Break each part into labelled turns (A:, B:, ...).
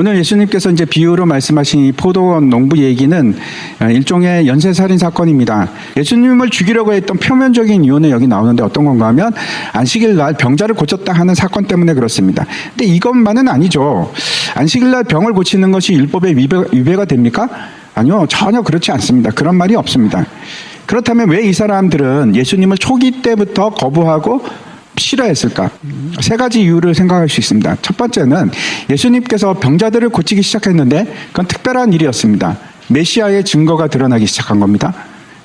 A: 오늘 예수님께서 이제 비유로 말씀하신 이 포도원 농부 얘기는 일종의 연쇄살인 사건입니다. 예수님을 죽이려고 했던 표면적인 이유는 여기 나오는데 어떤 건가 하면 안식일 날 병자를 고쳤다 하는 사건 때문에 그렇습니다. 근데 이것만은 아니죠. 안식일 날 병을 고치는 것이 율법에 위배가 됩니까? 아니요, 전혀 그렇지 않습니다. 그런 말이 없습니다. 그렇다면 왜 이 사람들은 예수님을 초기 때부터 거부하고 싫어했을까? 세 가지 이유를 생각할 수 있습니다. 첫 번째는 예수님께서 병자들을 고치기 시작했는데 그건 특별한 일이었습니다. 메시아의 증거가 드러나기 시작한 겁니다.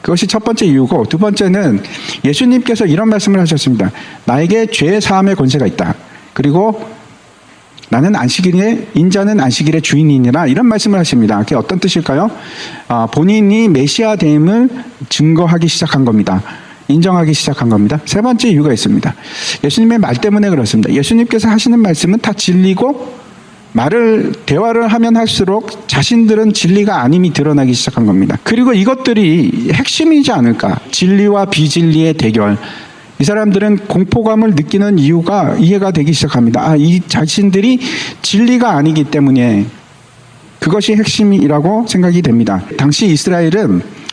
A: 그것이 첫 번째 이유고, 두 번째는 예수님께서 이런 말씀을 하셨습니다. 나에게 죄 사함의 권세가 있다. 그리고 나는 인자는 안식일의 주인이니라, 이런 말씀을 하십니다. 그게 어떤 뜻일까요? 본인이 메시아 됨을 증거하기 시작한 겁니다. 인정하기 시작한 겁니다. 세 번째 이유가 있습니다. 예수님의 말 때문에 그렇습니다. 예수님께서 하시는 말씀은 다 진리고, 대화를 하면 할수록 자신들은 진리가 아님이 드러나기 시작한 겁니다. 그리고 이것들이 핵심이지 않을까? 진리와 비진리의 대결. 이 사람들은 공포감을 느끼는 이유가 이해가 되기 시작합니다. 이 자신들이 진리가 아니기 때문에 그것이 핵심이라고 생각이 됩니다. 당시 이스라엘은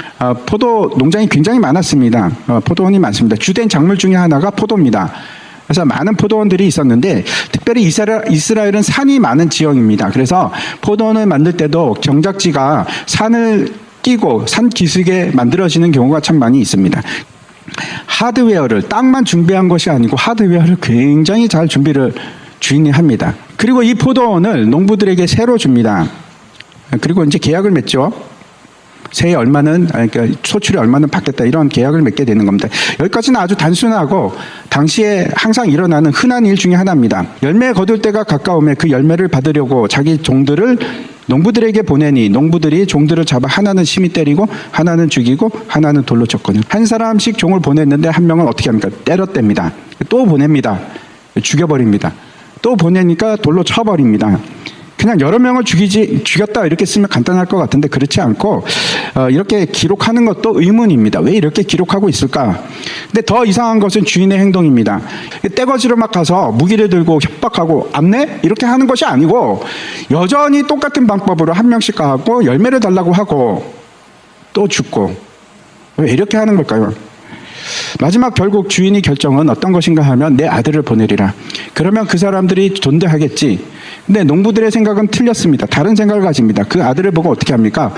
A: 포도 농장이 굉장히 많았습니다. 포도원이 많습니다. 주된 작물 중에 하나가 포도입니다. 그래서 많은 포도원들이 있었는데, 특별히 이스라엘은 산이 많은 지역입니다. 그래서 포도원을 만들 때도 경작지가 산을 끼고 산 기슭에 만들어지는 경우가 참 많이 있습니다. 하드웨어를, 땅만 준비한 것이 아니고 하드웨어를 굉장히 잘 준비를 주인이 합니다. 그리고 이 포도원을 농부들에게 새로 줍니다. 그리고 이제 계약을 맺죠. 새해 얼마는, 그러니까 소출이 얼마는 받겠다, 이런 계약을 맺게 되는 겁니다. 여기까지는 아주 단순하고 당시에 항상 일어나는 흔한 일 중에 하나입니다. 열매 거둘 때가 가까우면 그 열매를 받으려고 자기 종들을 농부들에게 보내니 농부들이 종들을 잡아 하나는 심히 때리고 하나는 죽이고 하나는 돌로 쳤거든요. 한 사람씩 종을 보냈는데 한 명은 어떻게 합니까? 때렸댑니다. 또 보냅니다. 죽여버립니다. 또 보내니까 돌로 쳐버립니다. 그냥 여러 명을 죽였다 이렇게 쓰면 간단할 것 같은데 그렇지 않고 이렇게 기록하는 것도 의문입니다. 왜 이렇게 기록하고 있을까? 근데 더 이상한 것은 주인의 행동입니다. 떼거지로 막 가서 무기를 들고 협박하고 암내? 이렇게 하는 것이 아니고 여전히 똑같은 방법으로 한 명씩 가고 열매를 달라고 하고 또 죽고. 왜 이렇게 하는 걸까요? 마지막 결국 주인이 결정은 어떤 것인가 하면 내 아들을 보내리라. 그러면 그 사람들이 존대하겠지. 근데 농부들의 생각은 틀렸습니다. 다른 생각을 가집니다. 그 아들을 보고 어떻게 합니까?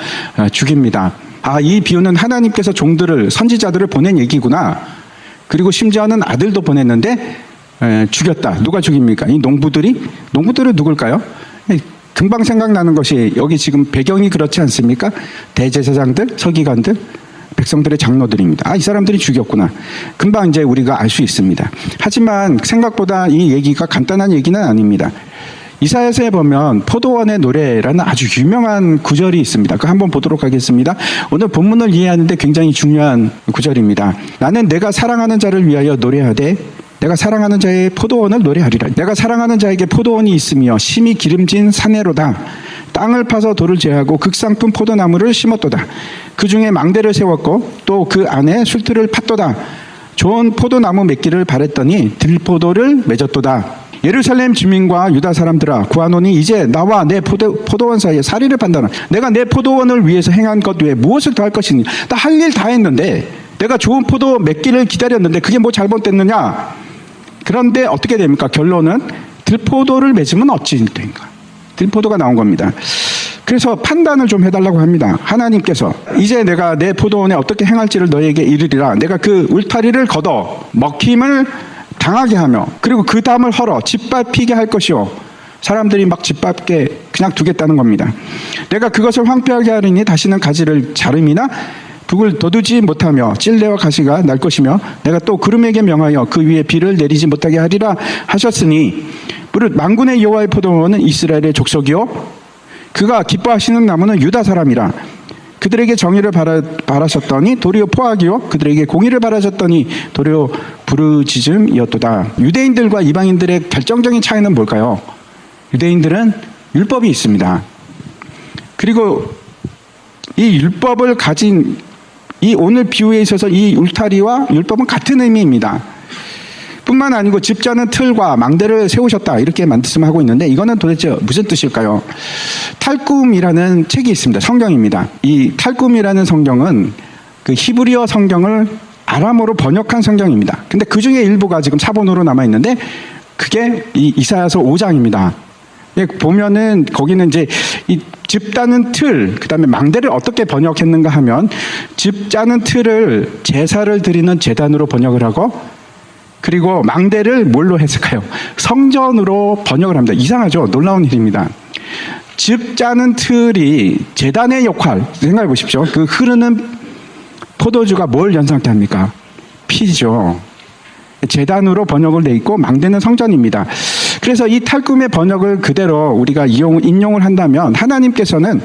A: 죽입니다. 이 비유는 하나님께서 종들을, 선지자들을 보낸 얘기구나. 그리고 심지어는 아들도 보냈는데 죽였다. 누가 죽입니까? 이 농부들은 누굴까요? 금방 생각나는 것이 여기 지금 배경이 그렇지 않습니까? 대제사장들, 서기관들, 백성들의 장로들입니다. 이 사람들이 죽였구나. 금방 이제 우리가 알 수 있습니다. 하지만 생각보다 이 얘기가 간단한 얘기는 아닙니다. 이사야서에 보면 포도원의 노래라는 아주 유명한 구절이 있습니다. 그거 한번 보도록 하겠습니다. 오늘 본문을 이해하는데 굉장히 중요한 구절입니다. 나는 내가 사랑하는 자를 위하여 노래하되 내가 사랑하는 자의 포도원을 노래하리라. 내가 사랑하는 자에게 포도원이 있으며 심히 기름진 사내로다. 땅을 파서 돌을 제하고 극상품 포도나무를 심었도다. 그 중에 망대를 세웠고 또 그 안에 술틀을 팠도다. 좋은 포도나무 맺기를 바랬더니 들포도를 맺었도다. 예루살렘 주민과 유다 사람들아, 구하노니 이제 나와 내 포도원 사이에 사리를 판단하라. 내가 내 포도원을 위해서 행한 것 외에 무엇을 더 할 것이니? 나 할 일 다 했는데, 내가 좋은 포도 맺기를 기다렸는데 그게 뭐 잘못됐느냐? 그런데 어떻게 됩니까? 결론은 들포도를 맺으면 어찌 된가? 들포도가 나온 겁니다. 그래서 판단을 좀 해달라고 합니다. 하나님께서 이제 내가 내 포도원에 어떻게 행할지를 너에게 이르리라. 내가 그 울타리를 걷어 먹힘을 당하게 하며 그리고 그 담을 헐어 짓밟히게 할 것이요. 사람들이 막 짓밟게 그냥 두겠다는 겁니다. 내가 그것을 황폐하게 하리니 다시는 가지를 자름이나 북을 돋우지 못하며 찔레와 가시가 날 것이며 내가 또 구름에게 명하여 그 위에 비를 내리지 못하게 하리라 하셨으니 무릇 만군의 여호와의 포도원은 이스라엘의 족속이요 그가 기뻐하시는 나무는 유다 사람이라. 그들에게 정의를 바라셨더니 도리어 포악이요 그들에게 공의를 바라셨더니 도리어 부르짖음이었도다. 유대인들과 이방인들의 결정적인 차이는 뭘까요? 유대인들은 율법이 있습니다. 그리고 이 율법을 가진 이 오늘 비유에 있어서 이 울타리와 율법은 같은 의미입니다. 뿐만 아니고 집 짜는 틀과 망대를 세우셨다 이렇게 말씀하고 있는데 이거는 도대체 무슨 뜻일까요? 탈꿈이라는 책이 있습니다. 성경입니다. 이 탈꿈이라는 성경은 그 히브리어 성경을 아람어로 번역한 성경입니다. 근데 그 중에 일부가 지금 사본으로 남아 있는데 그게 이 이사야서 5장입니다. 보면은 거기는 이제 이 집 짜는 틀, 그다음에 망대를 어떻게 번역했는가 하면 집 짜는 틀을 제사를 드리는 제단으로 번역을 하고 그리고 망대를 뭘로 했을까요? 성전으로 번역을 합니다. 이상하죠? 놀라운 일입니다. 집 짜는 틀이 제단의 역할 생각해 보십시오. 그 흐르는 포도주가 뭘 연상케 합니까? 피죠. 제단으로 번역을 돼 있고 망대는 성전입니다. 그래서 이 탈꿈의 번역을 그대로 우리가 인용을 한다면 하나님께서는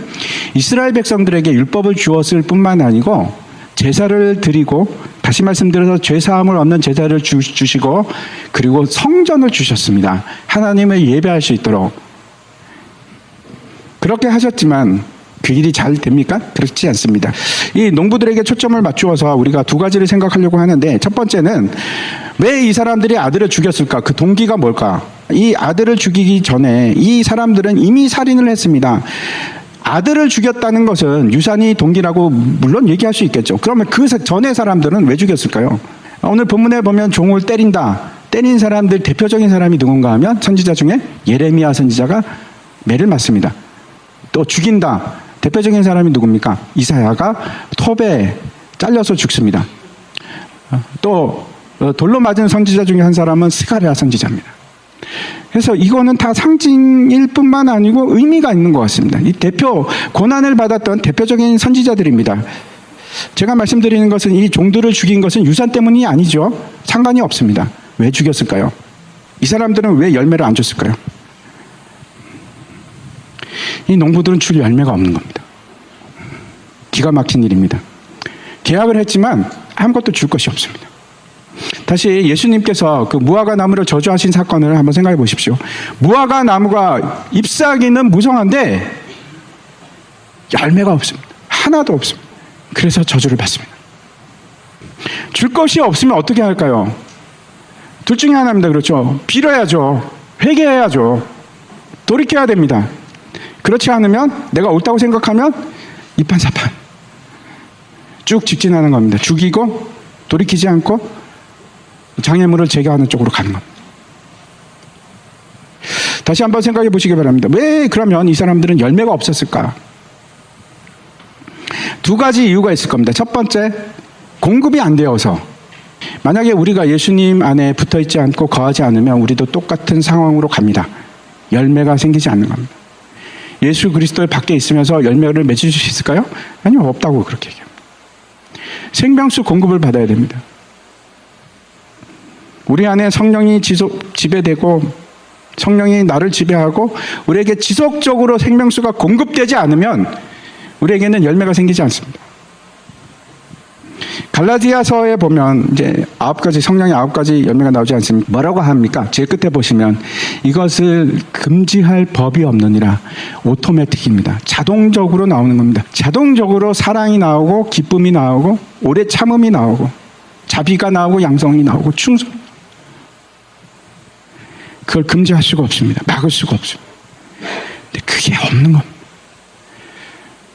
A: 이스라엘 백성들에게 율법을 주었을 뿐만 아니고 제사를 드리고 다시 말씀드려서 죄사함을 얻는 제사를 주시고 그리고 성전을 주셨습니다. 하나님을 예배할 수 있도록. 그렇게 하셨지만 그 일이 잘 됩니까? 그렇지 않습니다. 이 농부들에게 초점을 맞추어서 우리가 두 가지를 생각하려고 하는데 첫 번째는 왜 이 사람들이 아들을 죽였을까? 그 동기가 뭘까? 이 아들을 죽이기 전에 이 사람들은 이미 살인을 했습니다. 아들을 죽였다는 것은 유산이 동기라고 물론 얘기할 수 있겠죠. 그러면 그 전에 사람들은 왜 죽였을까요? 오늘 본문에 보면 종을 때린다. 때린 사람들 대표적인 사람이 누군가 하면 선지자 중에 예레미야 선지자가 매를 맞습니다. 또 죽인다. 대표적인 사람이 누굽니까? 이사야가 톱에 잘려서 죽습니다. 또 돌로 맞은 선지자 중에 한 사람은 스가랴 선지자입니다. 그래서 이거는 다 상징일 뿐만 아니고 의미가 있는 것 같습니다. 이 대표 고난을 받았던 대표적인 선지자들입니다. 제가 말씀드리는 것은 이 종들을 죽인 것은 유산 때문이 아니죠. 상관이 없습니다. 왜 죽였을까요? 이 사람들은 왜 열매를 안 줬을까요? 이 농부들은 줄 열매가 없는 겁니다. 기가 막힌 일입니다. 계약을 했지만 아무것도 줄 것이 없습니다. 다시 예수님께서 그 무화과 나무를 저주하신 사건을 한번 생각해 보십시오. 무화과 나무가 잎사귀는 무성한데 열매가 없습니다. 하나도 없습니다. 그래서 저주를 받습니다. 줄 것이 없으면 어떻게 할까요? 둘 중에 하나입니다. 그렇죠? 빌어야죠. 회개해야죠. 돌이켜야 됩니다. 그렇지 않으면 내가 옳다고 생각하면 이판사판 쭉 직진하는 겁니다. 죽이고 돌이키지 않고 장애물을 제거하는 쪽으로 가는 겁니다. 다시 한번 생각해 보시기 바랍니다. 왜 그러면 이 사람들은 열매가 없었을까? 두 가지 이유가 있을 겁니다. 첫 번째, 공급이 안 되어서. 만약에 우리가 예수님 안에 붙어 있지 않고 거하지 않으면 우리도 똑같은 상황으로 갑니다. 열매가 생기지 않는 겁니다. 예수 그리스도의 밖에 있으면서 열매를 맺을 수 있을까요? 아니요, 없다고 그렇게 얘기합니다. 생명수 공급을 받아야 됩니다. 우리 안에 성령이 지배되고 성령이 나를 지배하고 우리에게 지속적으로 생명수가 공급되지 않으면 우리에게는 열매가 생기지 않습니다. 갈라디아서에 보면 이제 9가지 성령의 9가지 열매가 나오지 않습니까? 뭐라고 합니까? 제일 끝에 보시면 이것을 금지할 법이 없느니라. 오토매틱입니다. 자동적으로 나오는 겁니다. 자동적으로 사랑이 나오고 기쁨이 나오고 오래 참음이 나오고 자비가 나오고 양성이 나오고 충성. 그걸 금지할 수가 없습니다. 막을 수가 없습니다. 근데 그게 없는 겁니다.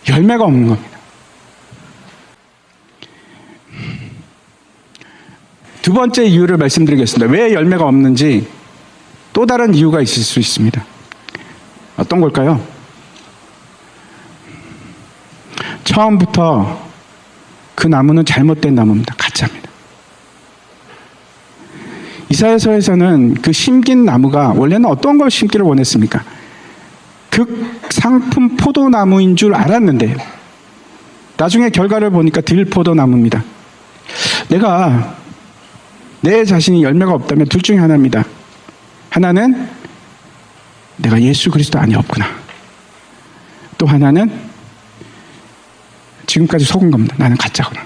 A: 열매가 없는 겁니다. 두 번째 이유를 말씀드리겠습니다. 왜 열매가 없는지 또 다른 이유가 있을 수 있습니다. 어떤 걸까요? 처음부터 그 나무는 잘못된 나무입니다. 가짜입니다. 이사야서에서는 그 심긴 나무가 원래는 어떤 걸 심기를 원했습니까? 극상품 포도나무인 줄 알았는데 나중에 결과를 보니까 들포도나무입니다. 내가 내 자신이 열매가 없다면 둘 중에 하나입니다. 하나는 내가 예수 그리스도 안에 없구나. 또 하나는 지금까지 속은 겁니다. 나는 가짜구나.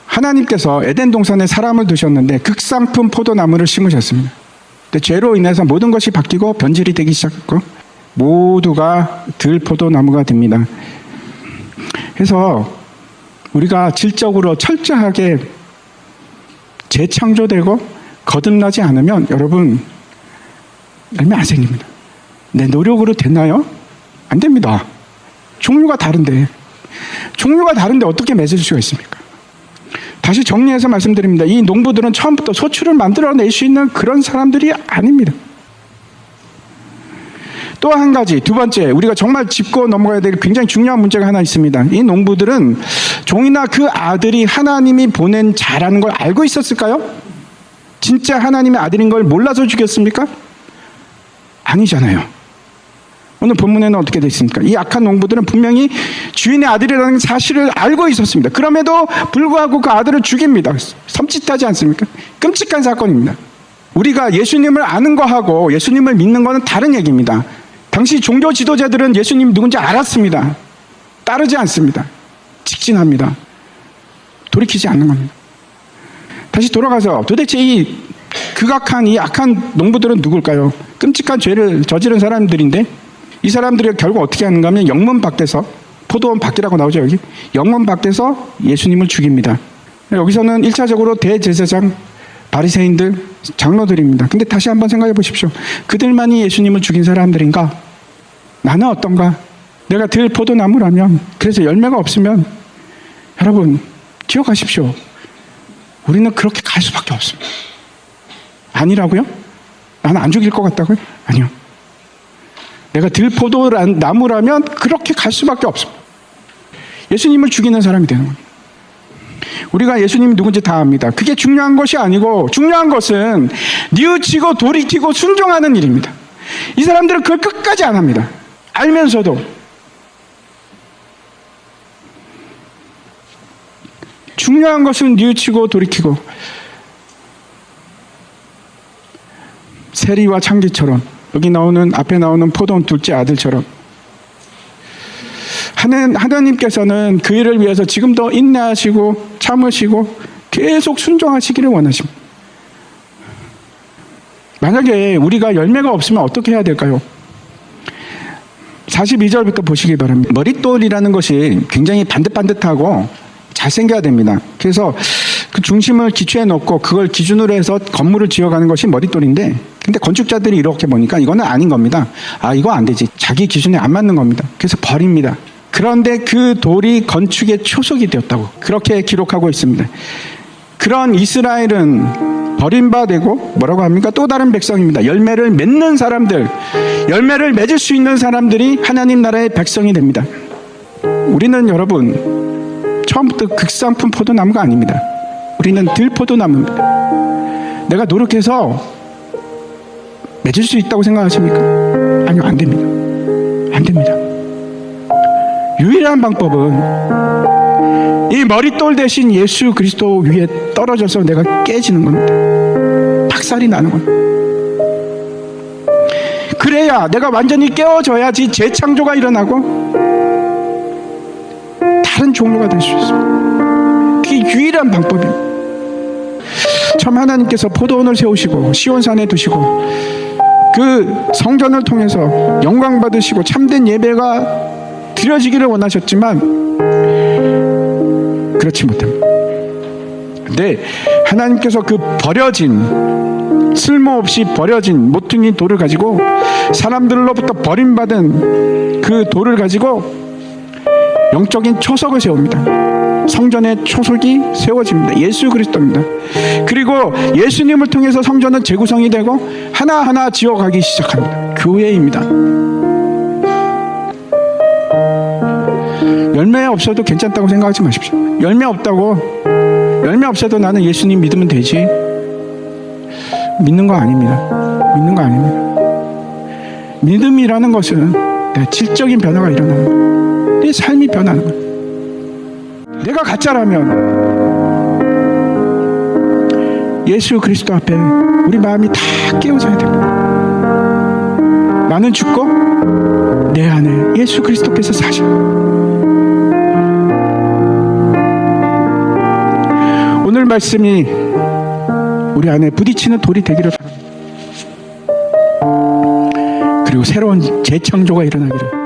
A: 하나님께서 에덴 동산에 사람을 두셨는데 극상품 포도나무를 심으셨습니다. 근데 죄로 인해서 모든 것이 바뀌고 변질이 되기 시작했고 모두가 들포도나무가 됩니다. 그래서 우리가 질적으로 철저하게 재창조되고 거듭나지 않으면 여러분 열매 안 생깁니다. 내 노력으로 되나요? 안 됩니다. 종류가 다른데 어떻게 맺을 수가 있습니까? 다시 정리해서 말씀드립니다. 이 농부들은 처음부터 소출을 만들어낼 수 있는 그런 사람들이 아닙니다. 또 한 가지, 두 번째, 우리가 정말 짚고 넘어가야 될 굉장히 중요한 문제가 하나 있습니다. 이 농부들은 종이나 그 아들이 하나님이 보낸 자라는 걸 알고 있었을까요? 진짜 하나님의 아들인 걸 몰라서 죽였습니까? 아니잖아요. 오늘 본문에는 어떻게 되어 있습니까? 이 악한 농부들은 분명히 주인의 아들이라는 사실을 알고 있었습니다. 그럼에도 불구하고 그 아들을 죽입니다. 섬찟하지 않습니까? 끔찍한 사건입니다. 우리가 예수님을 아는 거하고 예수님을 믿는 거는 다른 얘기입니다. 당시 종교 지도자들은 예수님이 누군지 알았습니다. 따르지 않습니다. 직진합니다. 돌이키지 않는 겁니다. 다시 돌아가서 도대체 이 극악한 이 악한 농부들은 누굴까요? 끔찍한 죄를 저지른 사람들인데 이 사람들이 결국 어떻게 하는가 하면 영문 밖에서, 포도원 밖이라고 나오죠 여기, 영문 밖에서 예수님을 죽입니다. 여기서는 1차적으로 대제사장, 바리새인들, 장로들입니다. 근데 다시 한번 생각해 보십시오. 그들만이 예수님을 죽인 사람들인가? 나는 어떤가? 내가 들 포도나무라면, 그래서 열매가 없으면 여러분 기억하십시오. 우리는 그렇게 갈 수밖에 없습니다. 아니라고요? 나는 안 죽일 것 같다고요? 아니요. 내가 들포도나무라면 그렇게 갈 수밖에 없습니다. 예수님을 죽이는 사람이 되는 겁니다. 우리가 예수님이 누군지 다 압니다. 그게 중요한 것이 아니고 중요한 것은 뉘우치고 돌이키고 순종하는 일입니다. 이 사람들은 그걸 끝까지 안 합니다. 알면서도. 중요한 것은 뉘우치고 돌이키고, 세리와 창기처럼, 여기 나오는, 앞에 나오는 포도원 둘째 아들처럼 하나님께서는 그 일을 위해서 지금도 인내하시고 참으시고 계속 순종하시기를 원하십니다. 만약에 우리가 열매가 없으면 어떻게 해야 될까요? 42절부터 보시기 바랍니다. 머릿돌이라는 것이 굉장히 반듯반듯하고 잘생겨야 됩니다. 그래서 그 중심을 기초에 놓고 그걸 기준으로 해서 건물을 지어가는 것이 머릿돌인데, 근데 건축자들이 이렇게 보니까 이거는 아닌 겁니다. 아, 이거 안 되지. 자기 기준에 안 맞는 겁니다. 그래서 버립니다. 그런데 그 돌이 건축의 초석이 되었다고 그렇게 기록하고 있습니다. 그런 이스라엘은 버림받고 뭐라고 합니까? 또 다른 백성입니다. 열매를 맺는 사람들, 열매를 맺을 수 있는 사람들이 하나님 나라의 백성이 됩니다. 우리는 여러분 처음부터 극상품 포도나무가 아닙니다. 우리는 들포도나무입니다. 내가 노력해서 맺을 수 있다고 생각하십니까? 아니요, 안 됩니다. 안 됩니다. 유일한 방법은 이 머릿돌 대신 예수 그리스도 위에 떨어져서 내가 깨지는 겁니다. 박살이 나는 겁니다. 그래야 내가 완전히 깨어져야지 재창조가 일어나고 다른 종류가 될 수 있습니다. 그게 유일한 방법입니다. 참 하나님께서 포도원을 세우시고 시온산에 두시고 그 성전을 통해서 영광 받으시고 참된 예배가 드려지기를 원하셨지만 그렇지 못합니다. 근데 하나님께서 그 버려진, 쓸모없이 버려진 모퉁이 돌을 가지고, 사람들로부터 버림받은 그 돌을 가지고 영적인 초석을 세웁니다. 성전의 초석이 세워집니다. 예수 그리스도입니다. 그리고 예수님을 통해서 성전은 재구성이 되고 하나하나 지어가기 시작합니다. 교회입니다. 열매 없어도 괜찮다고 생각하지 마십시오. 열매 없어도 나는 예수님 믿으면 되지. 믿는 거 아닙니다. 믿는 거 아닙니다. 믿음이라는 것은 내 질적인 변화가 일어나는 거예요. 내 삶이 변하는 거예요. 내가 가짜라면 예수 그리스도 앞에 우리 마음이 다 깨어져야 됩니다. 나는 죽고 내 안에 예수 그리스도께서 사셔. 오늘 말씀이 우리 안에 부딪히는 돌이 되기를 바랍니다. 그리고 새로운 재창조가 일어나기를